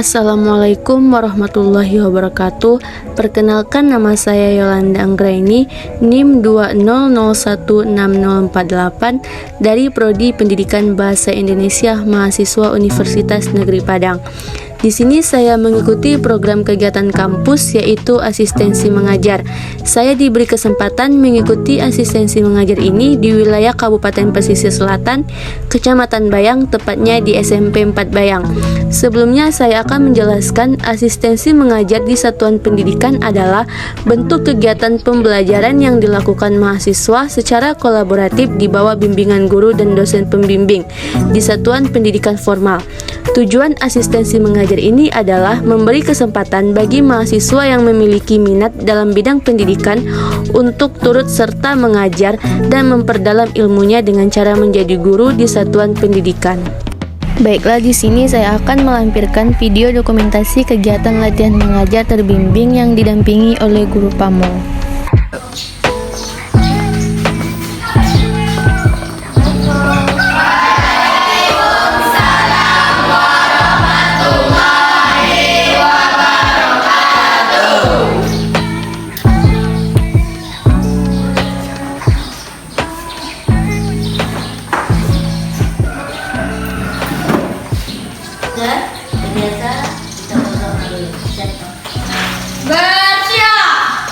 Assalamualaikum warahmatullahi wabarakatuh. Perkenalkan, nama saya Yolanda Anggraini, NIM 200160048 dari Prodi Pendidikan Bahasa Indonesia, mahasiswa Universitas Negeri Padang. Di sini saya mengikuti program kegiatan kampus, yaitu asistensi mengajar. Saya diberi kesempatan mengikuti asistensi mengajar ini di wilayah Kabupaten Pesisir Selatan, Kecamatan Bayang, tepatnya di SMP 4 Bayang. Sebelumnya saya akan menjelaskan asistensi mengajar di satuan pendidikan adalah bentuk kegiatan pembelajaran yang dilakukan mahasiswa secara kolaboratif di bawah bimbingan guru dan dosen pembimbing di satuan pendidikan formal. Tujuan asistensi mengajar ini adalah memberi kesempatan bagi mahasiswa yang memiliki minat dalam bidang pendidikan untuk turut serta mengajar dan memperdalam ilmunya dengan cara menjadi guru di satuan pendidikan. Baiklah, di sini saya akan melampirkan video dokumentasi kegiatan latihan mengajar terbimbing yang didampingi oleh guru Pamong. Bersiap.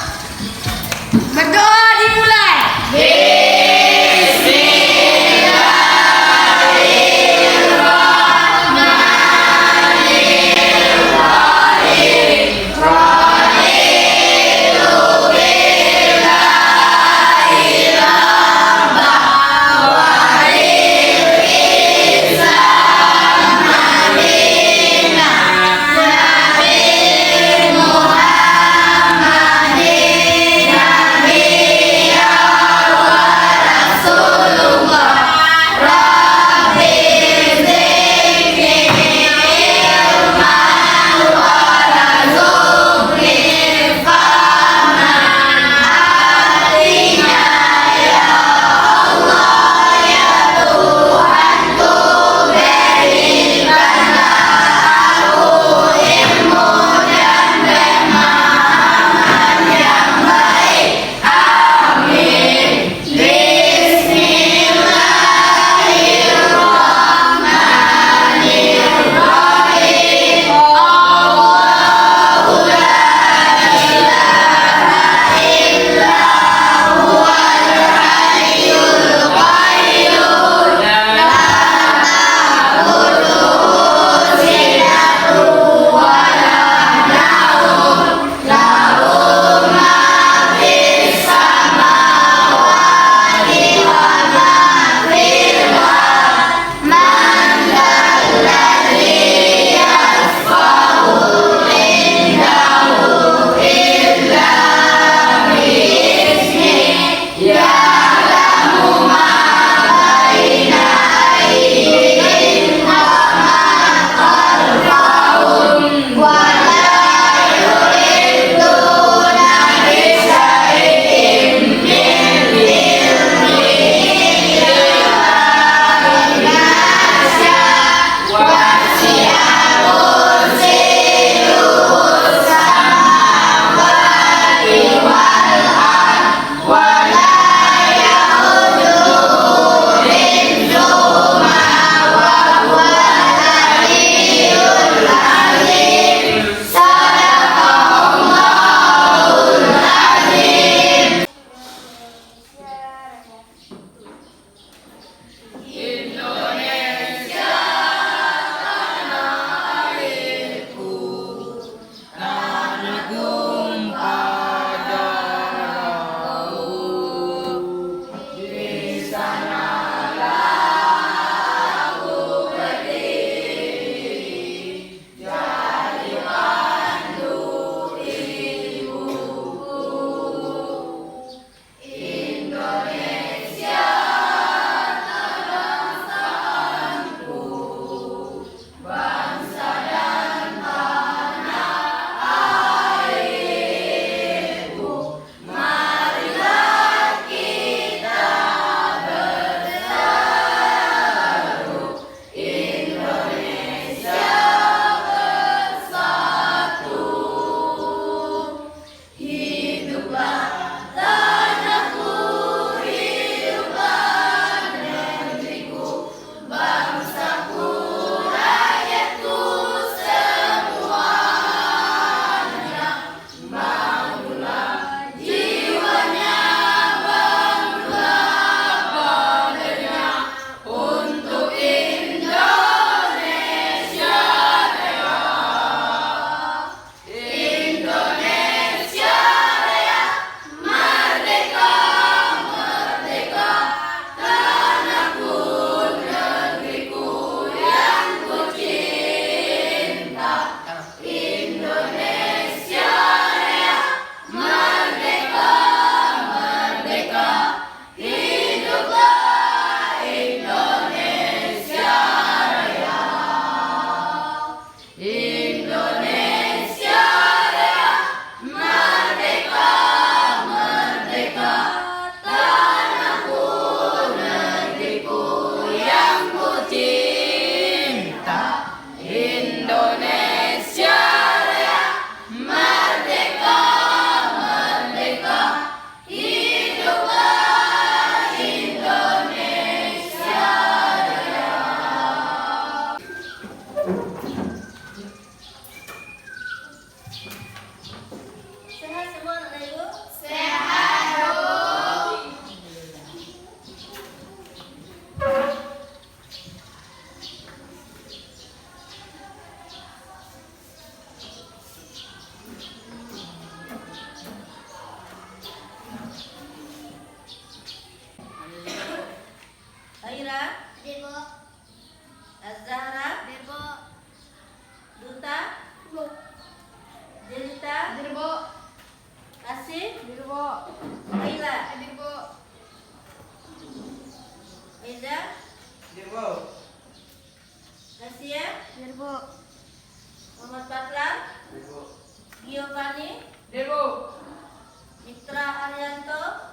Mitra Arianto.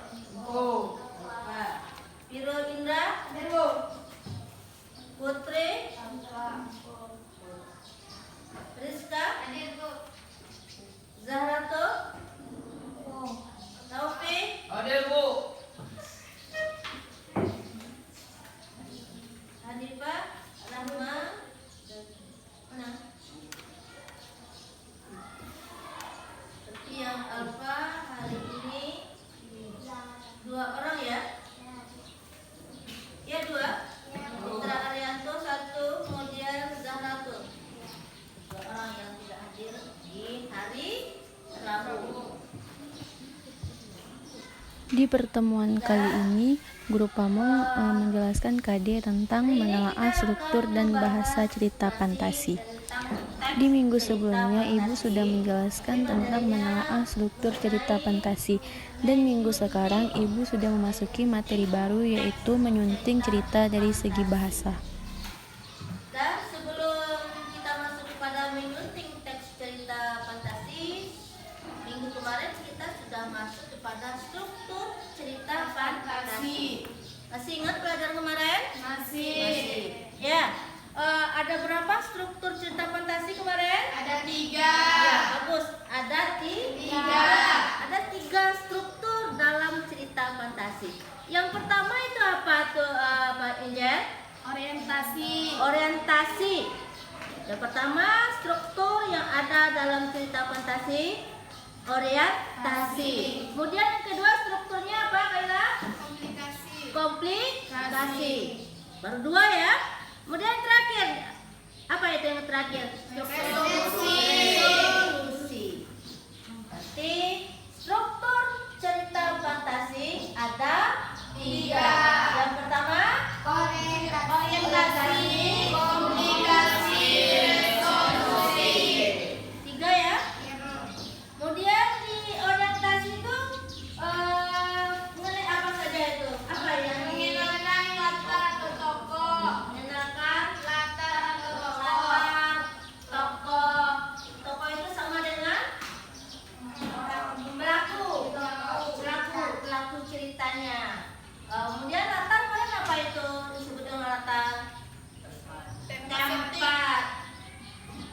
Piro Indra. Putri. Rizka. Zahrato. Taufik. Hanifah. Rahma. Mana? Seperti yang Alfa hari ini 2 orang ya? Ya 2. Putra Arianto 1, kemudian Zahratul. 2 orang yang tidak hadir di hari Rabu. Di pertemuan kali ini, Guru Pamong menjelaskan KD tentang menelaah struktur dan bahasa cerita fantasi. Di minggu sebelumnya, Ibu sudah menjelaskan tentang menelaah struktur cerita fantasi, dan minggu sekarang Ibu sudah memasuki materi baru, yaitu menyunting cerita dari segi bahasa. Dan sebelum kita masuk kepada menyunting teks cerita fantasi, minggu kemarin kita sudah masuk kepada struktur cerita fantasi. Masih ingat pelajaran kemarin? Masih. Ya. Ada berapa struktur cerita fantasi kemarin? Ada 3. Ya, bagus. Ada 3. Ada 3 struktur dalam cerita fantasi. Yang pertama itu apa tuh, Pak Injen? Orientasi. Yang pertama struktur yang ada dalam cerita fantasi, orientasi. Kemudian yang kedua strukturnya apa, Kaila? Komplikasi. Baru 2 ya. Kemudian terakhir, apa itu yang terakhir? Resolusi. Berarti struktur cerita fantasi ada 3. Yang pertama, Orientasi, komunikasi, resolusi. 3 ya. Kemudian di orientasi itu mengenai apa saja itu? Apa yang Mengenalkan latar atau tokoh. mengenalkan Latar atau tokoh. latar tokoh. Tokoh itu sama dengan pelaku ceritanya. Kemudian latar kemarin apa itu disebut dengan latar?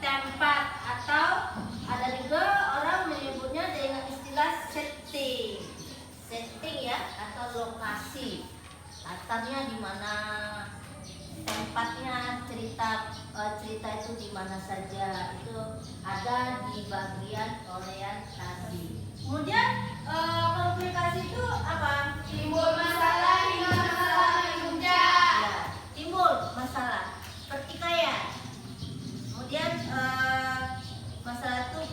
Tempat atau ada juga orang menyebutnya dengan istilah setting ya, atau lokasi. Latarnya di mana, tempatnya cerita itu di mana saja, itu ada di bagian orientasi. Kemudian komplikasi itu apa? Timbul masalah hingga masalah menunjang. Ya, timbul masalah pertikaian. Kemudian masalah itu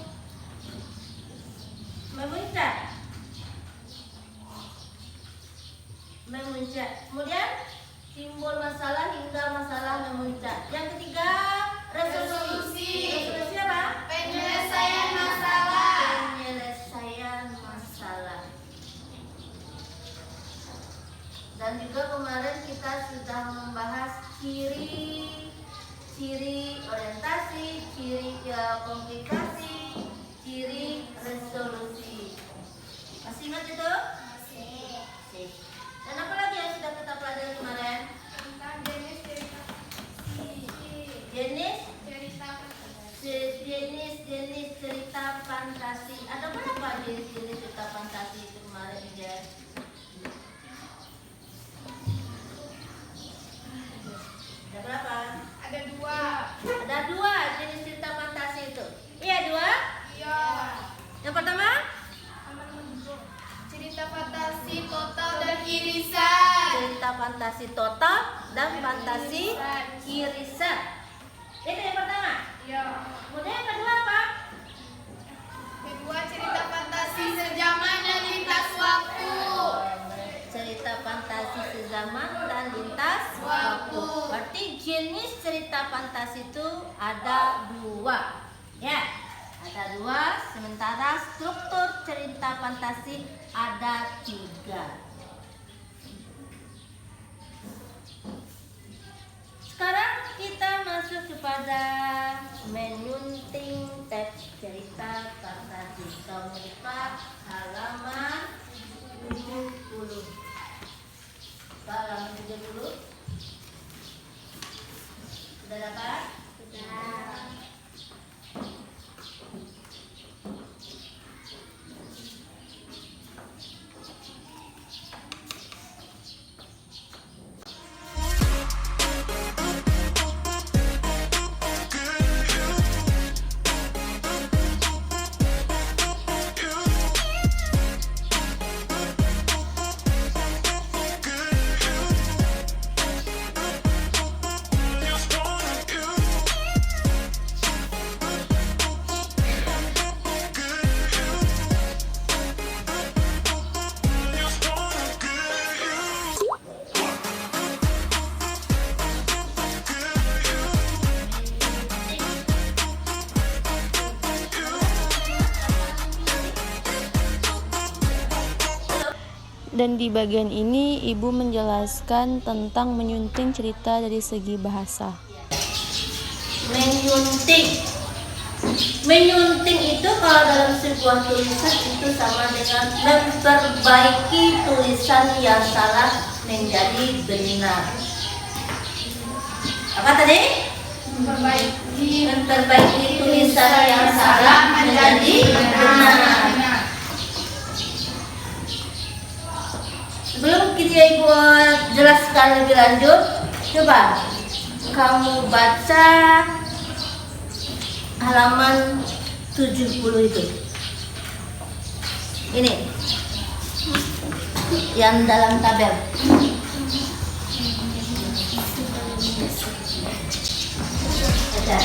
memuncak. Kemudian timbul masalah hingga masalah memuncak. Yang ketiga, resolusi. Resolusi apa? Penyelesaian masalah. Penyelesaian masalah. Dan juga kemarin kita sudah membahas ciri orientasi, ciri komplikasi, ciri resolusi. Masih ingat itu? Masih. Dan apa lagi yang sudah kita pelajari kemarin? Tentang jenis cerita Jenis cerita fantasi. Ada berapa jenis cerita fantasi itu kemarin, Jen? Ada berapa? Ada 2. Ada 2 jenis cerita fantasi itu. Iya, 2. Iya. Yang pertama, Cerita fantasi total dan irisan. cerita fantasi total dan fantasi irisan. Itu yang pertama. Iya. Kemudian yang kedua apa? Kedua, cerita fantasi sejaman dan lintas waktu. Cerita fantasi sezaman dan lintas waktu. Berarti jenis cerita fantasi itu ada 2. Ya, ada 2. Sementara struktur cerita fantasi ada 3. Sekarang kita masuk kepada menyunting teks cerita fantasi. Dan di bagian ini Ibu menjelaskan tentang menyunting cerita dari segi bahasa. Menyunting. Menyunting itu kalau dalam sebuah tulisan itu sama dengan memperbaiki tulisan yang salah menjadi benar. Apa tadi? Memperbaiki tulisan yang salah menjadi benar. Sebelum kita buat jelaskan lebih lanjut, coba kamu baca halaman 70 itu. Ini yang dalam tabel. Baca.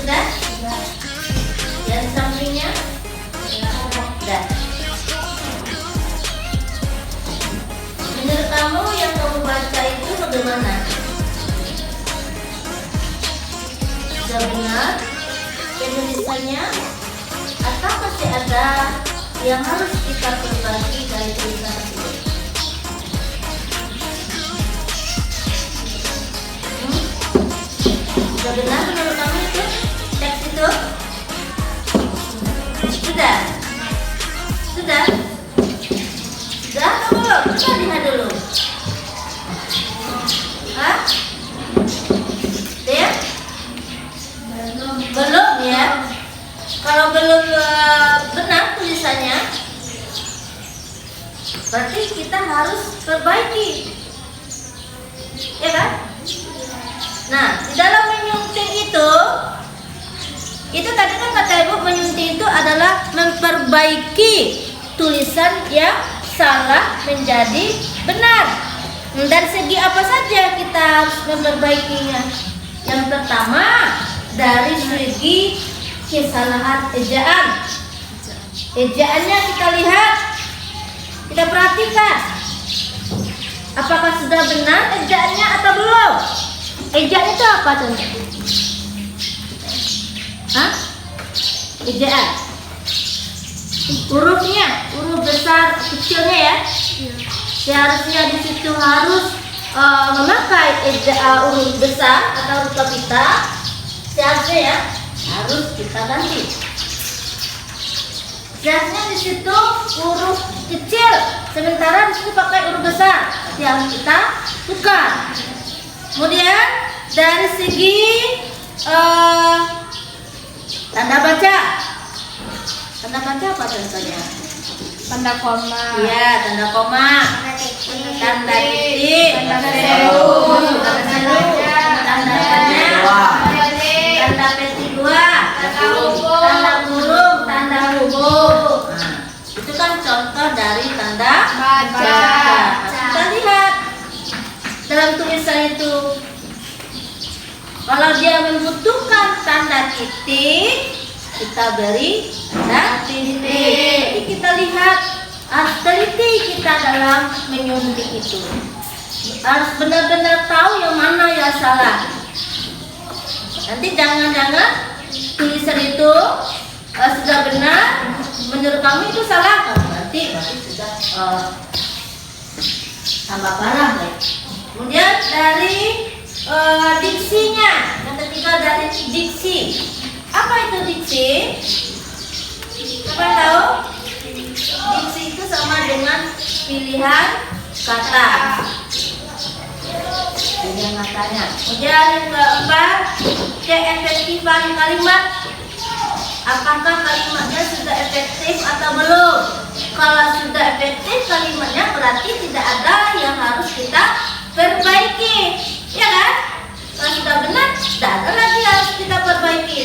Sudah? Yang sampingnya? Sudah. Menurut kamu yang kamu baca itu bagaimana? Sudah benar penulisannya? Atau masih ada yang harus kita perbaiki dari tulisan tersebut? Sudah benar menurut kamu itu? Teks itu? Sudah? Sudah? Sudah atau belum? Coba lihat dulu. Hah? Ya? Belum ya? Kalau belum benar tulisannya, berarti kita harus perbaiki. Ya kan? Nah, di dalam menyunting itu tadi kan kata Ibu, menyunting itu adalah memperbaiki tulisan yang salah menjadi benar. Dari segi apa saja kita harus memperbaikinya? Yang pertama, dari segi kesalahan ejaan. Ejaannya kita lihat, kita perhatikan. Apakah sudah benar ejaannya atau belum? Ejaan itu apa contoh? Hah? Ejaan. Hurufnya, huruf besar, kecilnya ya. Seharusnya di situ harus memakai huruf besar atau huruf kapital. Seharusnya ya, harus kita ganti. Seharusnya di situ huruf kecil, sementara di situ pakai huruf besar. Yang kita tukar. Kemudian dari segi tanda baca. Tanda baca apa contohnya? Tanda koma. Iya, tanda koma. Tanda titik. Tanda seru. Tanda seru. Tanda tanya. Tanda petik dua. Tanda burung. Tanda hubung. Nah, itu kan contoh dari tanda baca. Kita lihat dalam tulisan itu, kalau dia membutuhkan tanda titik, kita beri tanda titik. Jadi kita lihat, harus teliti kita dalam menyunting itu. Harus benar-benar tahu yang mana yang salah. Nanti jangan-jangan tulisan itu sudah benar, menurut kamu itu salah, berarti sudah tambah parah ya. Kemudian dari diksinya, yang ketiga dari diksi. Apa itu diksi? Siapa tahu? Diksi itu sama dengan pilihan kata. Pilihan katanya. Kemudian yang keempat, keefektifan kalimat. Apakah kalimatnya sudah efektif atau belum? Kalau sudah efektif kalimatnya berarti tidak ada yang harus kita perbaiki, ya kan? Kalau sudah benar, tidak ada lagi yang harus kita perbaiki.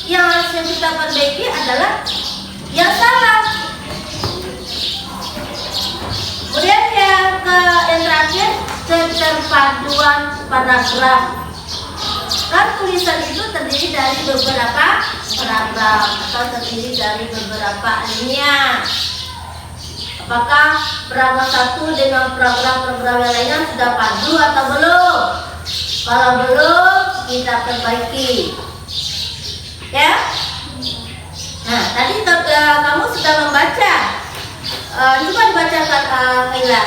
Yang harus kita perbaiki adalah yang salah. Kemudian yang terakhir, keterpaduan paragraf. Kan tulisan itu terdiri dari beberapa paragraf atau terdiri dari beberapa alinea. Apakah paragraf satu dengan paragraf-paragraf yang lainnya sudah padu atau belum? Kalau belum, kita perbaiki. Ya. Nah, tadi kamu sudah membaca. Coba dibacakan Kaila.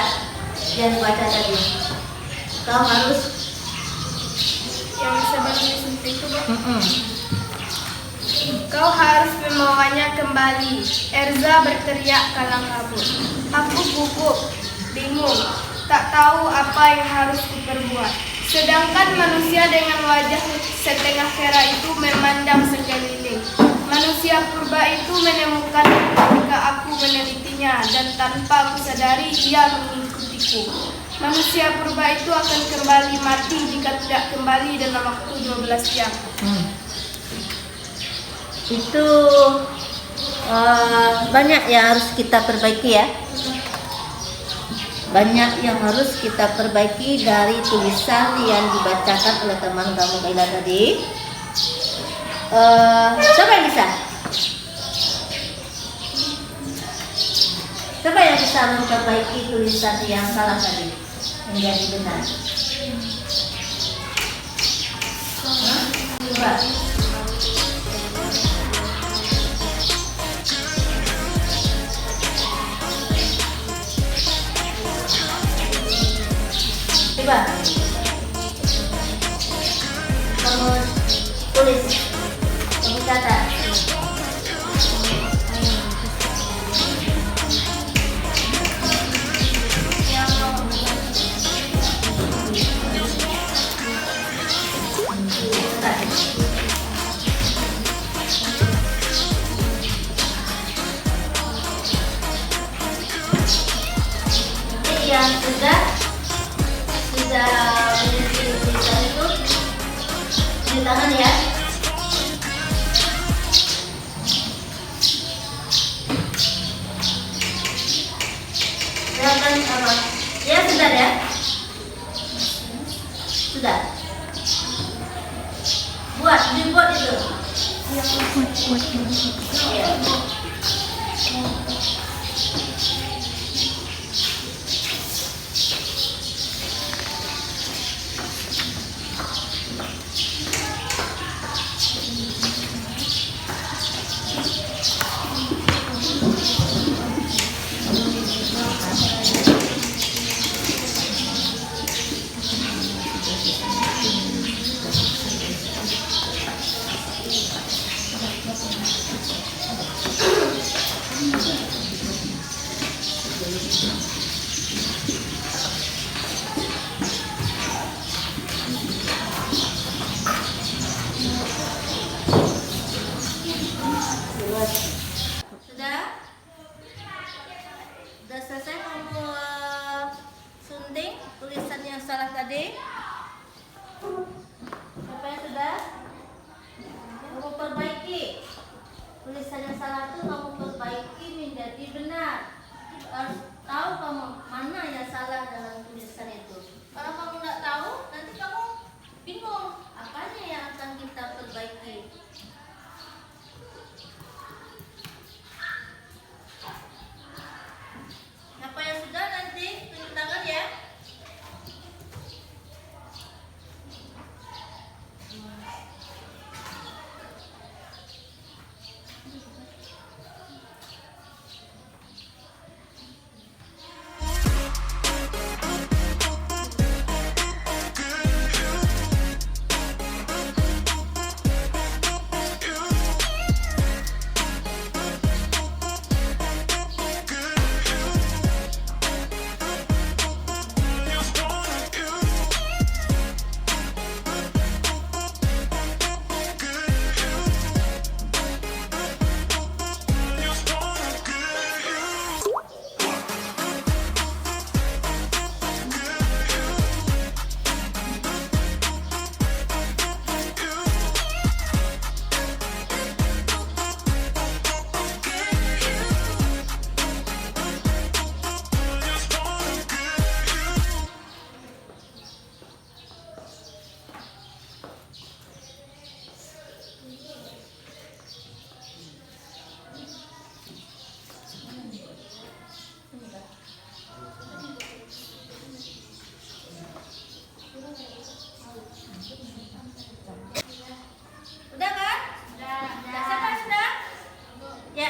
Yang dibaca tadi. Kamu harus Yang sebelum disuntik itu, Bu. Kau harus membawanya kembali. Erza berteriak kalang kabut. Aku gugup, bingung, tak tahu apa yang harus kuperbuat. Sedangkan manusia dengan wajah setengah kera itu memandang sekeliling. Manusia purba itu menemukan ketika aku menelitinya dan tanpa aku sadari ia mengikutiku. Manusia purba itu akan kembali mati jika tidak kembali dalam waktu 12 jam. itu banyak yang harus kita perbaiki ya. Banyak yang harus kita perbaiki dari tulisan yang dibacakan oleh teman kamu Kaila tadi. Siapa yang bisa? Siapa yang bisa memperbaiki tulisan yang salah tadi menjadi benar? Coba. Coba. Kamu tulis. Kamu catat. Yang sudah memiliki tulisan itu di tangan ya. Silakan apa? Ya sudah ya. Sudah. Dibuat itu. Ya. Sudah selesai kamu sunting tulisan yang salah tadi? Siapa yang sudah? Kamu perbaiki tulisan yang salah itu, kamu perbaiki menjadi benar. Harus tahu kamu mana yang salah dalam tulisan itu. Kalau kamu nggak tahu, nanti kamu bingung apanya yang akan kita perbaiki. Apa yang sudah nanti tunjuk tangan ya.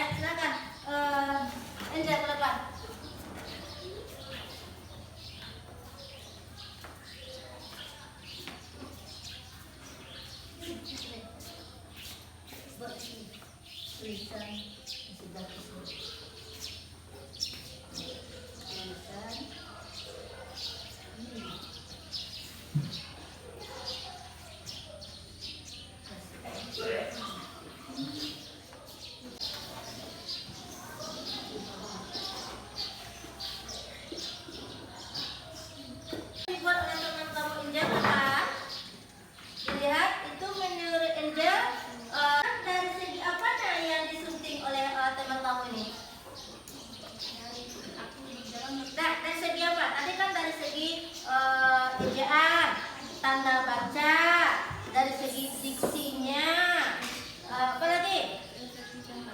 Ya, silakan. Angel ke depan. Tulisan sudah dibuat oleh teman kamu Angel apa? Dilihat itu menurut Angel dari segi apanya yang disunting oleh teman kamu ini? Nah, dari segi apa? Tadi kan dari segi ejaan, tanda baca, dari segi diksinya, apa lagi?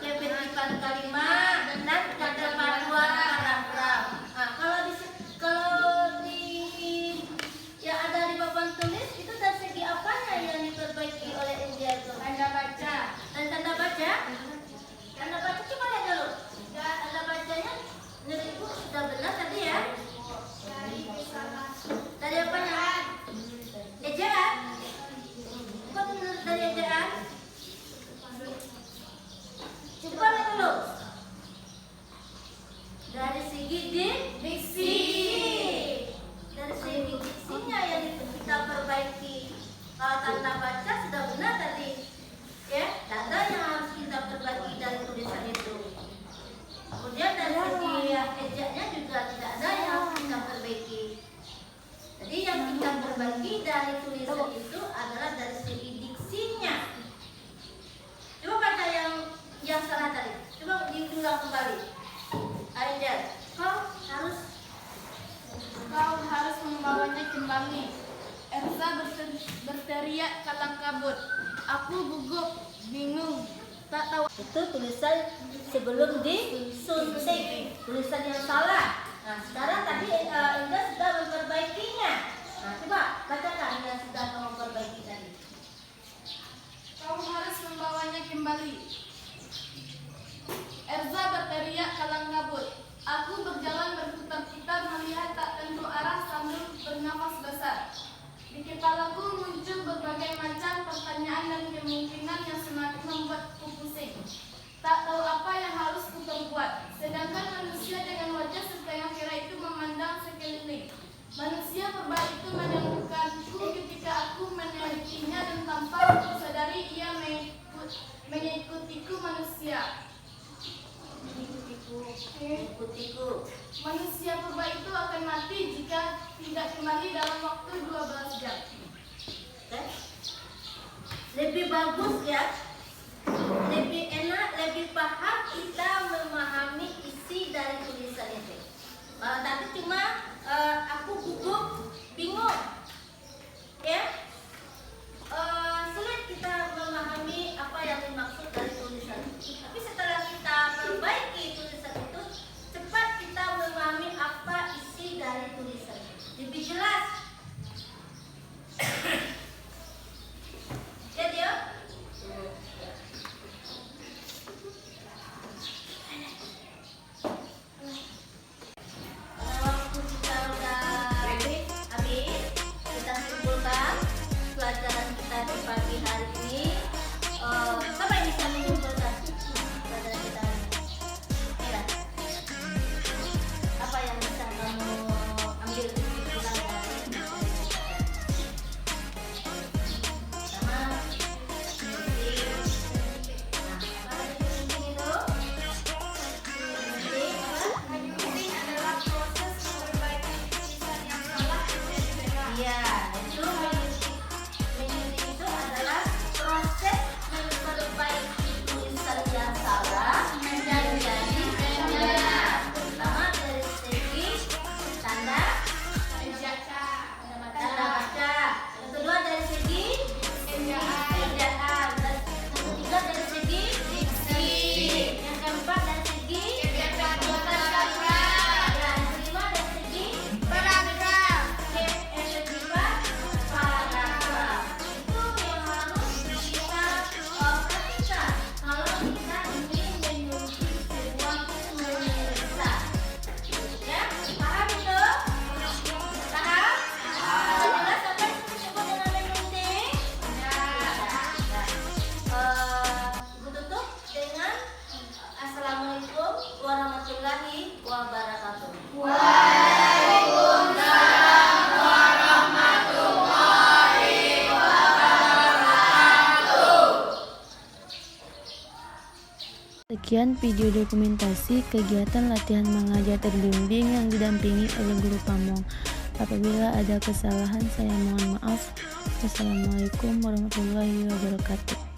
Ketertiban kalimat dan keterpaduan paragraf. Nah, kalau di yang ada di papan tulis itu dari segi apanya yang diperbaiki oleh Angel tuh? Tanda baca. Dan tanda baca? Tanda baca coba lihat dulu. Ya, tanda bacanya menurut Ibu sudah benar tadi ya? Dari apanya? Ejaan? Kok menurut dari ejaan? Coba lihat dulu. Dari segi diksi. Dari segi diksinya yang kita perbaiki. Kalau tanda baca sudah benar tadi. Ya, tanda yang harus kita perbaiki dari tulisan itu. Kemudian dari segi ejaknya juga tidak ada yang harus kita perbaiki. Jadi yang kita perbaiki dari tulisan itu adalah dari segi diksinya. Coba baca yang salah tadi. Coba diulang kembali. Angel, kau harus membawanya kembali. Erza berteriak kalang kabut. Aku gugup, bingung, tak tahu. Itu tulisan sebelum disunting, tulisan yang salah. Nah, sekarang tadi Anda sudah memperbaikinya. Nah, coba bacakan yang sudah kamu perbaiki tadi. Kau harus membawanya kembali. Erza berteriak kalang kabut. Aku berjalan berputar-putar melihat tak tentu arah sambil bernafas besar. Di kepalaku muncul berbagai macam pertanyaan dan kemungkinan yang semakin membuatku pusing. Tak tahu apa yang harus kuperbuat. Sedangkan manusia dengan wajah setengah kira itu memandang sekeliling. Manusia purba itu menemukanku ketika aku menelikinya dan tanpa aku sadari ia mengikutiku manusia. Ikutiku. Manusia purba itu akan mati jika tidak kembali dalam waktu 12 jam. Okay. Lebih bagus ya, lebih enak, lebih paham kita memahami isi dari tulisan itu. Tapi cuma aku gugup, bingung, ya. Sulit kita memahami apa yang dimaksud dari tulisan. Tapi setelah kita perbaiki tulisan itu, cepat kita memahami apa isi dari tulisan. Lebih jelas. Ya dia. Sekian video dokumentasi kegiatan latihan mengajar terbimbing yang didampingi oleh guru Pamong. Apabila ada kesalahan saya mohon maaf. Wassalamualaikum warahmatullahi wabarakatuh.